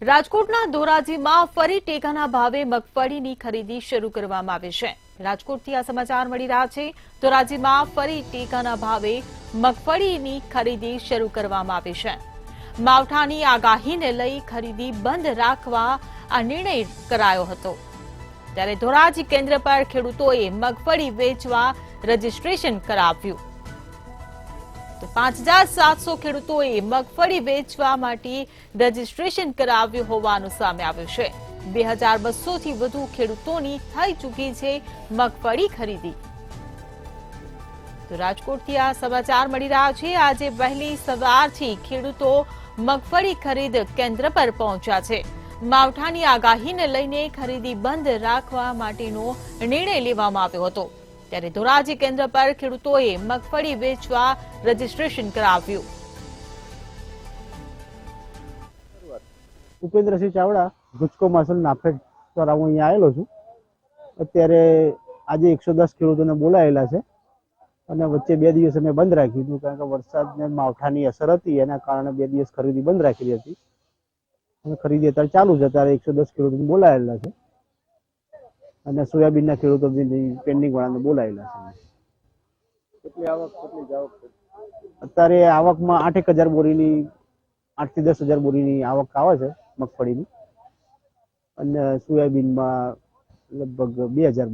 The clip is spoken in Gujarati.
રાજકોટના ધોરાજીમાં ફરી ટેકાના ભાવે મગફળીની ખરીદી શરૂ કરવામાં આવી છે। રાજકોટથી આ સમાચાર મળી રહ્યા છે। ધોરાજીમાં ફરી ટેકાના ભાવે મગફળીની ખરીદી શરૂ કરવામાં આવી છે। માવઠાની આગાહીને લઈ ખરીદી બંધ રાખવા આ નિર્ણય કરાયો હતો। ત્યારે ધોરાજી કેન્દ્ર પર ખેડૂતોએ મગફળી વેચવા રજીસ્ટ્રેશન કરાવ્યું। 5700 ખેડૂતોએ મગફળી વેચવા માટે રજીસ્ટ્રેશન કરાવ્યું હોવાનું સામે આવ્યું છે। 2200 થી વધુ ખેડૂતોની થઈ ચૂકી છે મગફળી ખરીદી। તો રાજકોટથી આ સમાચાર મળી રહ્યા છે। આજે વહેલી સવારથી ખેડૂતો મગફળી ખરીદ કેન્દ્ર પર પહોંચ્યા છે। માવઠાની આગાહીને લઈને ખરીદી બંધ રાખવા માટેનો નિર્ણય લેવામાં આવ્યો હતો। ત્યારે ધોરાજી કેન્દ્ર પર ખેડૂતોએ મગફળી વેચવા રજીસ્ટ્રેશન કરાવ્યું। ઉપેન્દ્રસિંહ ચાવડા ગુજકો માસલ નાફેડ દ્વારા હું અહીંયા આવેલો છું। અત્યારે આજે 110 ખેડૂતોને બોલાયેલા છે અને વચ્ચે 2 દિવસ અમે બંધ રાખ્યું હતું કારણ કે વરસાદને માવઠાની અસર હતી, એના કારણે 2 દિવસ ખરીદી બંધ રાખેલી હતી અને ખરીદી અત્યારે ચાલુ છે। અત્યારે 110 ખેડૂતોને બોલાયેલા છે અને સોયાબીનના ખેડૂતો પેન્ડિંગ વાળાને બોલાયેલા છે। કેટલી આવક અત્યારે આવકમાં 8,000 બોરીની 8 થી 10,000 બોરીની આવક આવે છે મગફળીની અને સોયાબીનમાં લગભગ 2,000